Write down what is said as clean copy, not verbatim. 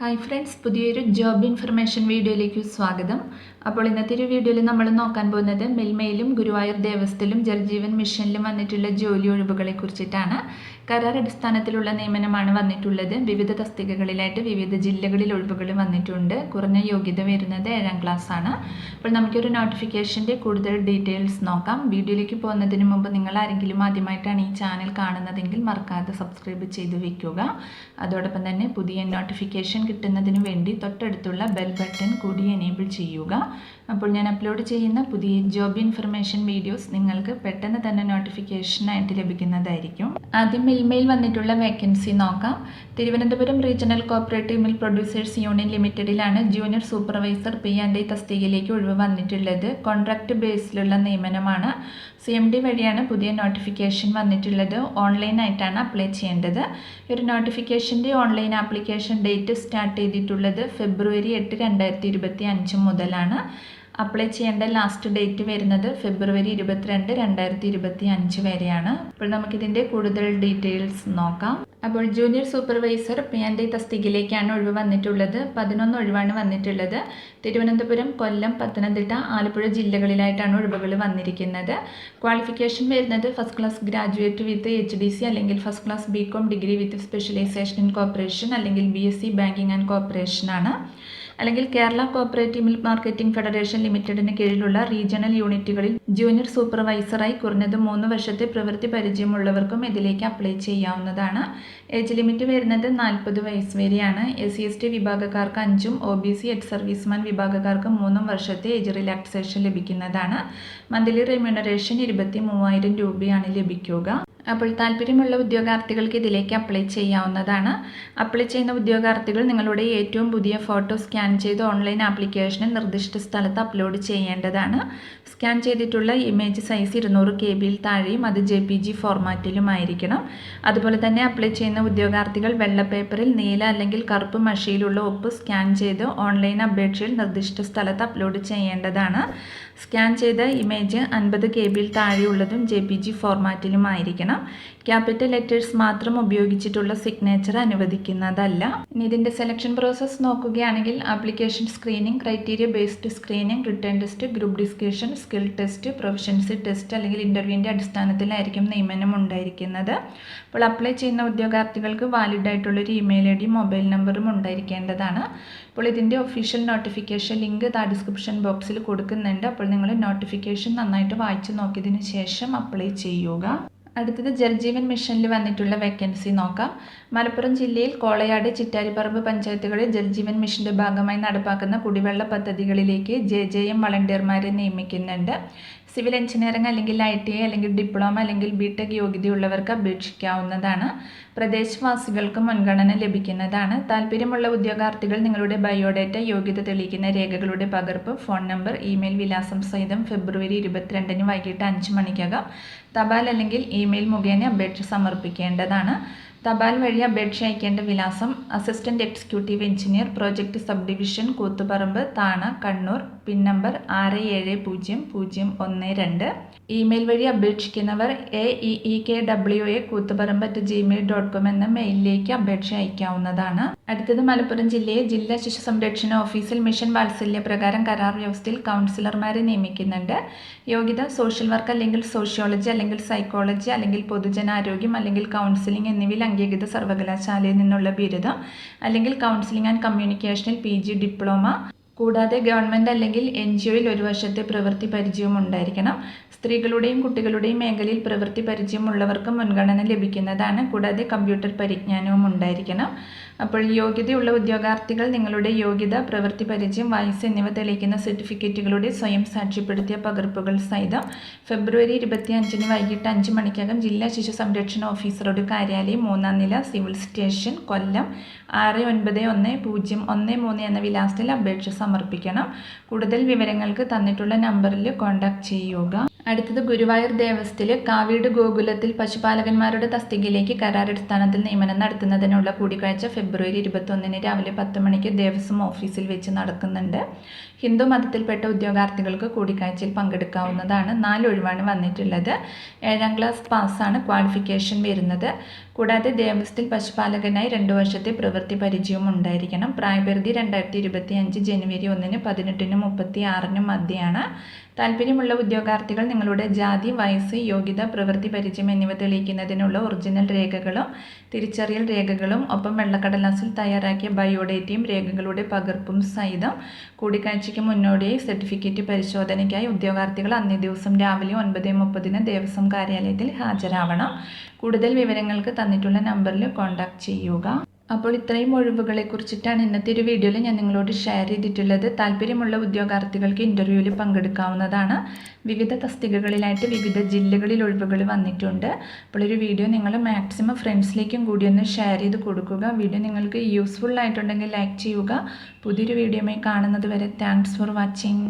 Hi friends, പുതിയൊരു job information വീഡിയോയിലേക്ക് സ്വാഗതം. അപ്പോൾ ഇന്നത്തെ ഒരു വീഡിയോയിൽ നമ്മൾ നോക്കാൻ പോകുന്നത് മിൽമയിലും ഗുരുവായൂർ ദേവസ്ഥയിലും ജൽജീവൻ മിഷനിലും വന്നിട്ടുള്ള ജോലി ഒഴിവുകളെ കുറിച്ചിട്ടാണ്. കരാർ അടിസ്ഥാനത്തിലുള്ള നിയമനമാണ് വന്നിട്ടുള്ളത്. വിവിധ തസ്തികകളിലായിട്ട് വിവിധ ജില്ലകളിൽ ഒഴിവുകൾ വന്നിട്ടുണ്ട്. കുറഞ്ഞ യോഗ്യത വരുന്നത് 7ാം ക്ലാസ് ആണ്. അപ്പോൾ നമുക്കൊരു നോട്ടിഫിക്കേഷൻ്റെ കൂടുതൽ ഡീറ്റെയിൽസ് നോക്കാം. വീഡിയോയിലേക്ക് പോകുന്നതിന് മുമ്പ് നിങ്ങൾ ആരെങ്കിലും ആദ്യമായിട്ടാണ് ഈ ചാനൽ കാണുന്നതെങ്കിൽ മറക്കാതെ സബ്സ്ക്രൈബ് ചെയ്ത് വെക്കുക. അതോടൊപ്പം തന്നെ പുതിയ നോട്ടിഫിക്കേഷൻ കിട്ടുന്നതിന് വേണ്ടി തൊട്ടടുത്തുള്ള ബെൽ ബട്ടൺ കൂടി എനേബിൾ ചെയ്യുക. അപ്പോൾ ഞാൻ അപ്ലോഡ് ചെയ്യുന്ന പുതിയ ജോബ് ഇൻഫർമേഷൻ വീഡിയോസ് നിങ്ങൾക്ക് പെട്ടെന്ന് തന്നെ നോട്ടിഫിക്കേഷനായിട്ട് ലഭിക്കുന്നതായിരിക്കും. ആദ്യം മിൽമയിൽ വന്നിട്ടുള്ള വേക്കൻസി നോക്കാം. Thiruvananthapuram regional cooperative milk producers union ലിമിറ്റഡിലാണ് ജൂനിയർ സൂപ്പർവൈസർ P&I തസ്തികയിലേക്ക് ഒഴിവ് വന്നിട്ടുള്ളത്. കോൺട്രാക്ട് ബേസിലുള്ള നിയമനമാണ്. CMD വഴിയാണ് പുതിയ നോട്ടിഫിക്കേഷൻ വന്നിട്ടുള്ളത്. ഓൺലൈനായിട്ടാണ് അപ്ലൈ ചെയ്യേണ്ടത്. ഒരു നോട്ടിഫിക്കേഷൻ്റെ ഓൺലൈൻ ആപ്ലിക്കേഷൻ ഡേറ്റ് സ്റ്റാർട്ട് ചെയ്തിട്ടുള്ളത് February 8, 2025 മുതലാണ്. അപ്ലൈ ചെയ്യേണ്ട ലാസ്റ്റ് ഡേറ്റ് വരുന്നത് February 22, 2025 വരെയാണ്. അപ്പോൾ നമുക്കിതിൻ്റെ കൂടുതൽ ഡീറ്റെയിൽസ് നോക്കാം. അപ്പോൾ ജൂനിയർ സൂപ്പർവൈസർ P&I തസ്തികയിലേക്കാണ് ഒഴിവ് വന്നിട്ടുള്ളത്. 11 ഒഴിവാണ് വന്നിട്ടുള്ളത്. തിരുവനന്തപുരം, കൊല്ലം, പത്തനംതിട്ട, ആലപ്പുഴ ജില്ലകളിലായിട്ടാണ് ഒഴിവുകൾ വന്നിരിക്കുന്നത്. ക്വാളിഫിക്കേഷൻ വരുന്നത് first class graduate with HDC അല്ലെങ്കിൽ first class BCom degree with specialisation in corporation അല്ലെങ്കിൽ BSc ബാങ്കിങ് ആൻഡ് കോർപ്പറേഷൻ ആണ്. അല്ലെങ്കിൽ Kerala cooperative milk marketing federation ലിമിറ്റഡിന് കീഴിലുള്ള റീജിയണൽ യൂണിറ്റുകളിൽ ജൂനിയർ സൂപ്പർവൈസറായി കുറഞ്ഞത് 3 വർഷത്തെ പ്രവൃത്തി പരിചയമുള്ളവർക്കും ഇതിലേക്ക് അപ്ലൈ ചെയ്യാവുന്നതാണ്. ഏജ് ലിമിറ്റ് വരുന്നത് 40 വയസ്സ് വരെയാണ്. SC/ST വിഭാഗക്കാർക്ക് 5ഉം OBC എക്സ് സർവീസ്മാൻ വിഭാഗക്കാർക്ക് 3 വർഷത്തെ ഏജ് റിലാക്സേഷൻ ലഭിക്കുന്നതാണ്. മന്ത്ലി റെമ്യൂണറേഷൻ 23,000 രൂപയാണ് ലഭിക്കുക. അപ്പോൾ താല്പര്യമുള്ള ഉദ്യോഗാർത്ഥികൾക്ക് ഇതിലേക്ക് അപ്ലൈ ചെയ്യാവുന്നതാണ്. അപ്ലൈ ചെയ്യുന്ന ഉദ്യോഗാർത്ഥികൾ നിങ്ങളുടെ ഏറ്റവും പുതിയ ഫോട്ടോ സ്കാൻ ചെയ്ത് ഓൺലൈൻ ആപ്ലിക്കേഷനിൽ നിർദ്ദിഷ്ട സ്ഥലത്ത് അപ്ലോഡ് ചെയ്യേണ്ടതാണ്. സ്കാൻ ചെയ്തിട്ടുള്ള ഇമേജ് സൈസ് 200 KB താഴെയും അത് JPG ഫോർമാറ്റിലുമായിരിക്കണം. അതുപോലെ തന്നെ അപ്ലൈ ചെയ്യുന്ന ഉദ്യോഗാർത്ഥികൾ വെള്ള പേപ്പറിൽ നീല അല്ലെങ്കിൽ കറുപ്പ് മഷിയിലുള്ള ഒപ്പ് സ്കാൻ ചെയ്ത് ഓൺലൈൻ അപേക്ഷയിൽ നിർദ്ദിഷ്ട സ്ഥലത്ത് അപ്ലോഡ് ചെയ്യേണ്ടതാണ്. സ്കാൻ ചെയ്ത ഇമേജ് 50 KB താഴെയുള്ളതും JPG ഫോർമാറ്റിലുമായിരിക്കണം. ക്യാപിറ്റൽ ലെറ്റേഴ്സ് മാത്രം ഉപയോഗിച്ചിട്ടുള്ള സിഗ്നേച്ചർ അനുവദിക്കുന്നതല്ല. ഇനി ഇതിൻ്റെ സെലക്ഷൻ പ്രോസസ്സ് നോക്കുകയാണെങ്കിൽ application screening, criteria based screening, written test, group discussion, skill test, proficiency test അല്ലെങ്കിൽ ഇൻ്റർവ്യൂവിൻ്റെ അടിസ്ഥാനത്തിലായിരിക്കും നിയമനം ഉണ്ടായിരിക്കുന്നത്. അപ്പോൾ അപ്ലൈ ചെയ്യുന്ന ഉദ്യോഗാർത്ഥികൾക്ക് വാലിഡ് ആയിട്ടുള്ളൊരു ഇമെയിൽ ID മൊബൈൽ നമ്പറും ഉണ്ടായിരിക്കേണ്ടതാണ്. അപ്പോൾ ഇതിൻ്റെ ഒഫീഷ്യൽ നോട്ടിഫിക്കേഷൻ ലിങ്ക് ഡിസ്ക്രിപ്ഷൻ ബോക്സിൽ കൊടുക്കുന്നുണ്ട്. അപ്പോൾ നിങ്ങൾ നോട്ടിഫിക്കേഷൻ നന്നായിട്ട് വായിച്ചു നോക്കിയതിന് ശേഷം അപ്ലൈ ചെയ്യുക. അടുത്തത് ജൽജീവൻ മിഷനിൽ വന്നിട്ടുള്ള വേക്കൻസി നോക്കാം. മലപ്പുറം ജില്ലയിൽ കോളയാട്, ചിറ്റാരിപ്പറമ്പ് പഞ്ചായത്തുകളിൽ ജൽജീവൻ മിഷൻ്റെ ഭാഗമായി നടപ്പാക്കുന്ന കുടിവെള്ള പദ്ധതികളിലേക്ക് JJM വളണ്ടിയർമാരെ നിയമിക്കുന്നുണ്ട്. സിവിൽ എഞ്ചിനീയറിംഗ് അല്ലെങ്കിൽ ITI അല്ലെങ്കിൽ ഡിപ്ലോമ അല്ലെങ്കിൽ BTech യോഗ്യതയുള്ളവർക്ക് അപേക്ഷിക്കാവുന്നതാണ്. പ്രദേശവാസികൾക്ക് മുൻഗണന ലഭിക്കുന്നതാണ്. താല്പര്യമുള്ള ഉദ്യോഗാർത്ഥികൾ നിങ്ങളുടെ ബയോഡേറ്റ, യോഗ്യത തെളിയിക്കുന്ന രേഖകളുടെ പകർപ്പ്, ഫോൺ നമ്പർ, ഇമെയിൽ വിലാസം സഹിതം February 22 വൈകിട്ട് 5 മണിക്കകം തപാൽ അല്ലെങ്കിൽ ഇമെയിൽ മുഖേന അപേക്ഷ സമർപ്പിക്കേണ്ടതാണ്. തപാൽ വഴി അപേക്ഷ അയക്കേണ്ട വിലാസം assistant executive engineer, project sub division, Koothuparamba, Thana, Kannur. Pin number 670012. Email വഴി അപേക്ഷിക്കുന്നവർ aeekwa@gmail.com എന്ന മെയിലിലേക്ക് അപേക്ഷ അയക്കാവുന്നതാണ്. അടുത്തത് മലപ്പുറം ജില്ലയെ ജില്ലാ ശിശു സംരക്ഷണ ഓഫീസിൽ മിഷൻ വാത്സല്യ പ്രകാരം കരാർ വ്യവസ്ഥയിൽ കൗൺസിലർമാരെ നിയമിക്കുന്നുണ്ട്. യോഗ്യത സോഷ്യൽ വർക്ക് അല്ലെങ്കിൽ സോഷ്യോളജി അല്ലെങ്കിൽ സൈക്കോളജി അല്ലെങ്കിൽ പൊതുജനാരോഗ്യം അല്ലെങ്കിൽ കൗൺസിലിംഗ് എന്നിവയിൽ അംഗീകൃത സർവകലാശാലയിൽ നിന്നുള്ള ബിരുദം അല്ലെങ്കിൽ കൗൺസിലിംഗ് ആൻഡ് കമ്മ്യൂണിക്കേഷനിൽ PG ഡിപ്ലോമ. കൂടാതെ ഗവൺമെൻറ് അല്ലെങ്കിൽ NGOയിൽ 1 വർഷത്തെ പ്രവൃത്തി പരിചയവും ഉണ്ടായിരിക്കണം. സ്ത്രീകളുടെയും കുട്ടികളുടെയും മേഖലയിൽ പ്രവൃത്തി പരിചയമുള്ളവർക്ക് മുൻഗണന ലഭിക്കുന്നതാണ്. കൂടാതെ കമ്പ്യൂട്ടർ പരിജ്ഞാനവും ഉണ്ടായിരിക്കണം. അപ്പോൾ യോഗ്യതയുള്ള ഉദ്യോഗാർത്ഥികൾ നിങ്ങളുടെ യോഗ്യത, പ്രവൃത്തി പരിചയം, വയസ്സ് എന്നിവ തെളിയിക്കുന്ന സർട്ടിഫിക്കറ്റുകളുടെ സ്വയം സാക്ഷ്യപ്പെടുത്തിയ പകർപ്പുകൾ സഹിതം February 25 വൈകിട്ട് 5 മണിക്കകം ജില്ലാ ശിശു സംരക്ഷണ ഓഫീസറുടെ കാര്യാലയം, 3ാം നില, സിവിൽ സ്റ്റേഷൻ, കൊല്ലം 691013 എന്ന വിലാസത്തിൽ അപേക്ഷ സമർപ്പിക്കണം. കൂടുതൽ വിവരങ്ങൾക്ക് തന്നിട്ടുള്ള നമ്പറിൽ കോൺടാക്ട് ചെയ്യുക. അടുത്തത് ഗുരുവായൂർ ദേവസ്ഥയിൽ കാവീട് ഗോകുലത്തിൽ പശുപാലകന്മാരുടെ തസ്തികയിലേക്ക് കരാറടിസ്ഥാനത്തിൽ നിയമനം നടത്തുന്നതിനുള്ള കൂടിക്കാഴ്ച February 21 രാവിലെ 10 മണിക്ക് ദേവസ്വം ഓഫീസിൽ വെച്ച് നടക്കുന്നുണ്ട്. ഹിന്ദു മതത്തിൽപ്പെട്ട ഉദ്യോഗാർത്ഥികൾക്ക് കൂടിക്കാഴ്ചയിൽ പങ്കെടുക്കാവുന്നതാണ്. 4 ഒഴിവാണ് വന്നിട്ടുള്ളത്. 7ാം ക്ലാസ് പാസ്സാണ് ക്വാളിഫിക്കേഷൻ വരുന്നത്. കൂടാതെ ദേവസ്ഥയിൽ പശുപാലകനായി 2 വർഷത്തെ പ്രവൃത്തി പരിചയവും ഉണ്ടായിരിക്കണം. പ്രായപരിധി 2025 ജനുവരി 1-ന് 18-നും 36-നും മധ്യയാണ്. താല്പര്യമുള്ള ഉദ്യോഗാർത്ഥികൾ നിങ്ങളുടെ ജാതി, വയസ്സ്, യോഗ്യത, പ്രവൃത്തി പരിചയം എന്നിവ തെളിയിക്കുന്നതിനുള്ള ഒറിജിനൽ രേഖകളും തിരിച്ചറിയൽ രേഖകളും ഒപ്പം വെള്ളക്കടലാസിൽ തയ്യാറാക്കിയ ബയോഡേറ്റയും രേഖകളുടെ പകർപ്പും സഹിതം കൂടിക്കാഴ്ചയ്ക്ക് മുന്നോടിയായി സർട്ടിഫിക്കറ്റ് പരിശോധനയ്ക്കായി ഉദ്യോഗാർത്ഥികൾ അന്നേ ദിവസം രാവിലെ 9:30-ന് ദേവസ്വം കാര്യാലയത്തിൽ ഹാജരാവണം. കൂടുതൽ വിവരങ്ങൾക്ക് തന്നിട്ടുള്ള നമ്പറിൽ കോൺടാക്റ്റ് ചെയ്യുക. അപ്പോൾ ഇത്രയും ഒഴിവുകളെ കുറിച്ചിട്ടാണ് ഇന്നത്തെ ഒരു വീഡിയോയിൽ ഞാൻ നിങ്ങളോട് ഷെയർ ചെയ്തിട്ടുള്ളത്. താല്പര്യമുള്ള ഉദ്യോഗാർത്ഥികൾക്ക് ഇൻ്റർവ്യൂവിൽ പങ്കെടുക്കാവുന്നതാണ്. വിവിധ തസ്തികകളിലായിട്ട് വിവിധ ജില്ലകളിൽ ഒഴിവുകൾ വന്നിട്ടുണ്ട്. അപ്പോൾ ഒരു വീഡിയോ നിങ്ങൾ മാക്സിമം ഫ്രണ്ട്സിലേക്കും കൂടി ഒന്ന് ഷെയർ ചെയ്ത് കൊടുക്കുക. വീഡിയോ നിങ്ങൾക്ക് യൂസ്ഫുൾ ആയിട്ടുണ്ടെങ്കിൽ ലൈക്ക് ചെയ്യുക. പുതിയൊരു വീഡിയോയുമായി കാണുന്നത് വരെ താങ്ക്സ് ഫോർ വാച്ചിങ്.